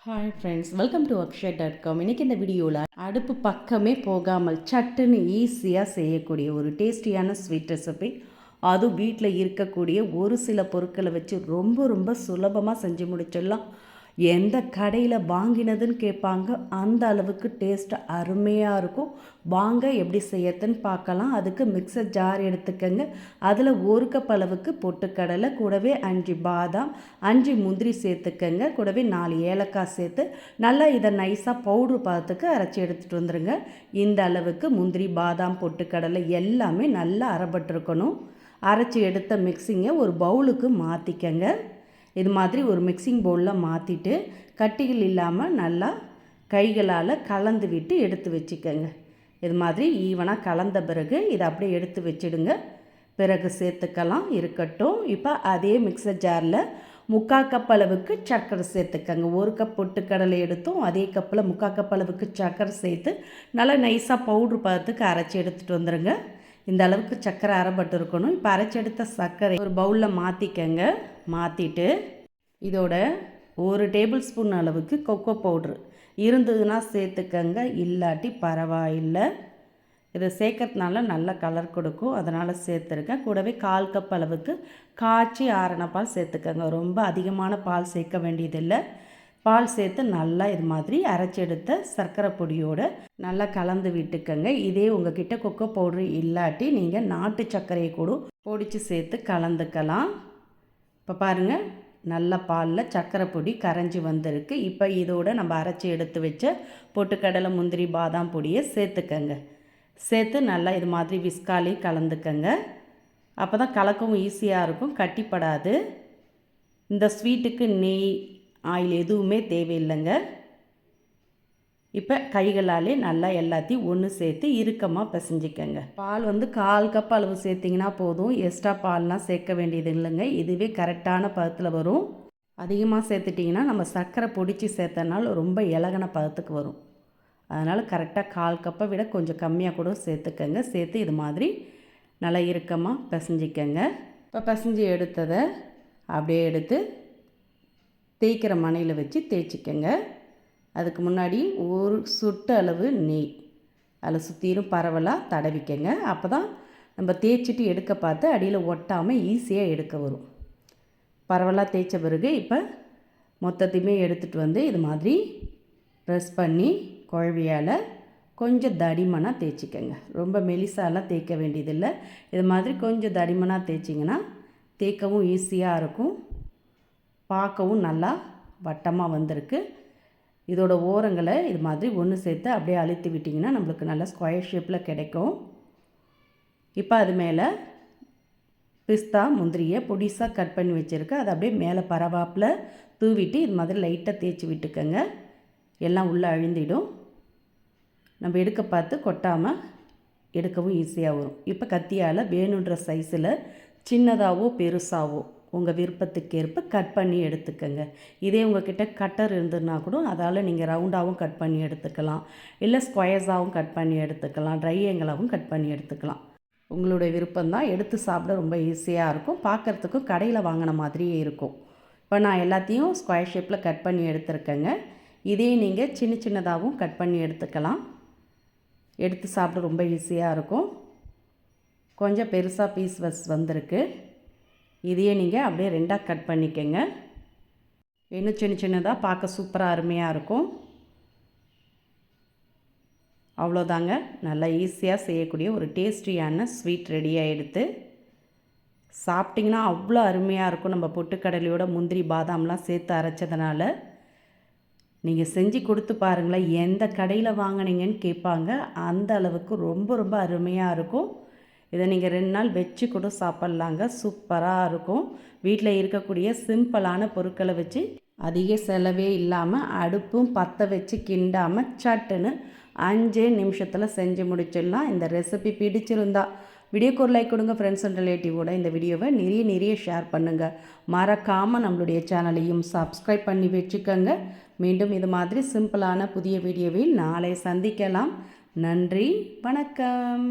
Hi friends, welcome to akshay.com. இன்றைக்கி இந்த வீடியோவில் அடுப்பு பக்கமே போகாமல் சட்டுன்னு ஈஸியாக செய்யக்கூடிய ஒரு டேஸ்டியான ஸ்வீட் ரெசிபி, அதுவும் வீட்டில் இருக்கக்கூடிய ஒரு சில பொருட்களை வச்சு ரொம்ப ரொம்ப சுலபமாக செஞ்சு முடிச்சிடலாம். எந்த கடையில் வாங்கினதுன்னு கேட்பாங்க, அந்த அளவுக்கு டேஸ்ட் அருமையாக இருக்கும். வாங்க எப்படி செய்யறதுன்னு பார்க்கலாம். அதுக்கு மிக்சர் ஜார் எடுத்துக்கங்க. அதில் ஒரு கப் அளவுக்கு பொட்டுக்கடலை, கூடவே 5 பாதாம், 5 முந்திரி சேர்த்துக்கங்க. கூடவே 4 ஏலக்காய் சேர்த்து நல்லா இதை நைஸாக பவுட்ரு பார்த்துக்கு அரைச்சி எடுத்துகிட்டு வந்துடுங்க. இந்த அளவுக்கு முந்திரி, பாதாம், பொட்டுக்கடலை எல்லாமே நல்லா அரைப்பட்டிருக்கணும். அரைச்சி எடுத்த மிக்சிங்கை ஒரு பவுலுக்கு மாற்றிக்கங்க. இது மாதிரி ஒரு மிக்சிங் பவுலில் மாற்றிட்டு கட்டிகள் இல்லாமல் நல்லா கைகளால் கலந்து விட்டு எடுத்து வச்சுக்கோங்க. இது மாதிரி ஈவனாக கலந்த பிறகு இதை அப்படியே எடுத்து வச்சுடுங்க. பிறகு சேர்த்துக்கலாம், இருக்கட்டும். இப்போ அதே மிக்சர் ஜாரில் 3/4 கப் அளவுக்கு சர்க்கரை சேர்த்துக்கங்க. 1 கப் பொட்டுக்கடலை எடுத்தோம், அதே கப்பில் 3/4 கப் அளவுக்கு சர்க்கரை சேர்த்து நல்லா நைஸாக பவுட்ரு பார்த்துக்கு அரைச்சி எடுத்துகிட்டு வந்துடுங்க. இந்த அளவுக்கு சர்க்கரை அரைப்பட்டு இருக்கணும். இப்போ அரைச்சி எடுத்த சர்க்கரை ஒரு பவுலில் மாற்றிக்கங்க. மாற்றிட்டு இதோட 1 டேபிள் ஸ்பூன் அளவுக்கு கொக்கோ பவுட்ரு இருந்ததுன்னா சேர்த்துக்கங்க, இல்லாட்டி பரவாயில்லை. இதை சேர்க்கறதுனால நல்ல கலர் கொடுக்கும், அதனால் சேர்த்துருக்கேன். கூடவே 1/4 கப் அளவுக்கு காய்ச்சி ஆறின பால் சேர்த்துக்கங்க. ரொம்ப அதிகமான பால் சேர்க்க வேண்டியதில்லை. பால் சேர்த்து நல்லா இது மாதிரி அரைச்சி எடுத்த சர்க்கரை பொடியோடு நல்லா கலந்து விட்டுக்கங்க. இதே உங்ககிட்ட கொக்கோ பவுட்ரு இல்லாட்டி நீங்கள் நாட்டு சர்க்கரையை கூட பொடிச்சு சேர்த்து கலந்துக்கலாம். இப்போ பாருங்கள், நல்ல பாலில் சர்க்கரை பொடி கரைஞ்சி வந்திருக்கு. இப்போ இதோடு நம்ம அரைச்சி எடுத்து வச்ச பொட்டுக்கடலை, முந்திரி, பாதாம் பொடியை சேர்த்துக்கங்க. சேர்த்து நல்லா இது மாதிரி விஸ்காலே கலந்துக்கங்க. அப்போ தான் கலக்கவும் ஈஸியாக இருக்கும், கட்டிப்படாது. இந்த ஸ்வீட்டுக்கு நெய், ஆயில் எதுவுமே தேவையில்லைங்க. இப்போ கைகளாலே நல்லா எல்லாத்தையும் ஒன்று சேர்த்து இறுக்கமாக பிசைஞ்சிக்கங்க. பால் 1/4 கப் அளவு சேர்த்திங்கன்னா போதும், எக்ஸ்ட்ரா பால்லாம் சேர்க்க வேண்டியது இல்லைங்க. இதுவே கரெக்டான பதத்தில் வரும். அதிகமாக சேர்த்துட்டிங்கன்னா நம்ம சர்க்கரை பொடிச்சு சேர்த்தனால ரொம்ப இலகன பதத்துக்கு வரும். அதனால் கரெக்டாக 1/4 கப்பை விட கொஞ்சம் கம்மியாக கூட சேர்த்துக்கங்க. சேர்த்து இது மாதிரி நல்லா இறுக்கமாக பிசைஞ்சிக்கங்க. இப்போ பிசைஞ்சு எடுத்ததை அப்படியே எடுத்து தேய்க்கிற மணையில் வச்சு தேய்ச்சிக்கங்க. அதுக்கு முன்னாடி ஒரு சொட்டு அளவு நெய் அதில் சுற்றிலும் பரவலாக தடவிக்கங்க. அப்போ தான் நம்ம தேய்ச்சிட்டு எடுக்க பார்த்து அடியில் ஒட்டாமல் ஈஸியாக எடுக்க வரும். பரவலாக தேய்ச்ச பிறகு இப்போ மொத்தத்தையுமே எடுத்துகிட்டு வந்து இது மாதிரி ப்ரெஸ் பண்ணி குழவியால் கொஞ்சம் தடிமனாக தேய்ச்சிக்கங்க. ரொம்ப மெலிசாலாம் தேய்க்க வேண்டியதில்லை. இது மாதிரி கொஞ்சம் தடிமனாக தேய்ச்சிங்கன்னா தேய்க்கவும் ஈஸியாக இருக்கும், பார்க்கவும் நல்லா வட்டமாக வந்திருக்கு. இதோட ஓரங்களை இது மாதிரி ஒன்று சேர்த்து அப்படியே அழுத்தி விட்டிங்கன்னா நம்மளுக்கு நல்லா ஸ்கொயர் ஷேப்பில் கிடைக்கும். இப்போ அது மேலே பிஸ்தா, முந்திரியை பொடிசாக கட் பண்ணி வச்சுருக்கேன். அதை அப்படியே மேலே பரவாப்பில் தூவிட்டு இது மாதிரி லைட்டாக தேய்ச்சி விட்டுக்கங்க. எல்லாம் உள்ளே அழிந்திடும். நம்ம எடுக்க பார்த்து கொட்டாமல் எடுக்கவும் ஈஸியாக வரும். இப்போ கத்தியால் வேணுன்ற சைஸில் சின்னதாகவோ பெருசாகவோ உங்கள் விருப்பத்துக்கேற்ப கட் பண்ணி எடுத்துக்கங்க. இதே உங்கள்கிட்ட கட்டர் இருந்ததுன்னா கூட அதால் நீங்கள் ரவுண்டாகவும் கட் பண்ணி எடுத்துக்கலாம், இல்லை ஸ்கொயர்ஸாகவும் கட் பண்ணி எடுத்துக்கலாம், ட்ரையாங்கிளாகவும் கட் பண்ணி எடுத்துக்கலாம். உங்களுடைய விருப்பம்தான். எடுத்து சாப்பிட ரொம்ப ஈஸியாக இருக்கும், பார்க்குறதுக்கும் கடையில் வாங்கின மாதிரியே இருக்கும். இப்போ நான் எல்லாத்தையும் ஸ்கொயர் ஷேப்பில் கட் பண்ணி எடுத்துருக்கேங்க. இதே நீங்கள் சின்ன சின்னதாகவும் கட் பண்ணி எடுத்துக்கலாம். எடுத்து சாப்பிட ரொம்ப ஈஸியாக இருக்கும். கொஞ்சம் பெருசாக பீஸ் வந்திருக்கு. இதையே நீங்கள் அப்படியே 2ஆக கட் பண்ணிக்கங்க. இன்னும் சின்ன சின்னதாக பார்க்க சூப்பராக அருமையாக இருக்கும். அவ்வளோதாங்க, நல்லா ஈஸியாக செய்யக்கூடிய ஒரு டேஸ்டியான ஸ்வீட் ரெடியாக எடுத்து சாப்பிட்டிங்கன்னா அவ்வளோ அருமையாக இருக்கும். நம்ம பொட்டுக்கடலையோட முந்திரி, பாதாம்லாம் சேர்த்து அரைச்சதுனால நீங்கள் செஞ்சு கொடுத்து பாருங்களேன். எந்த கடையில் வாங்கினீங்கன்னு கேட்பாங்க, அந்த அளவுக்கு ரொம்ப ரொம்ப அருமையாக இருக்கும். இதை நீங்கள் 2 நாள் வச்சு கூட சாப்பிட்லாங்க, சூப்பராக இருக்கும். வீட்டில் இருக்கக்கூடிய சிம்பிளான பொருட்களை வச்சு அதிக செலவே இல்லாமல் அடுப்பும் பற்ற வச்சு கிண்டாமல் சட்டுன்னு 5 நிமிஷத்தில் செஞ்சு முடிச்சிடலாம். இந்த ரெசிபி பிடிச்சிருந்தா வீடியோக்கு ஒரு லைக் கொடுங்க. ஃப்ரெண்ட்ஸ் அண்ட் ரிலேட்டிவோட இந்த வீடியோவை நிறைய ஷேர் பண்ணுங்கள். மறக்காமல் நம்மளுடைய சேனலையும் சப்ஸ்கிரைப் பண்ணி வச்சுக்கோங்க. மீண்டும் இது மாதிரி சிம்பிளான புதிய வீடியோவில் நாளை சந்திக்கலாம். நன்றி, வணக்கம்.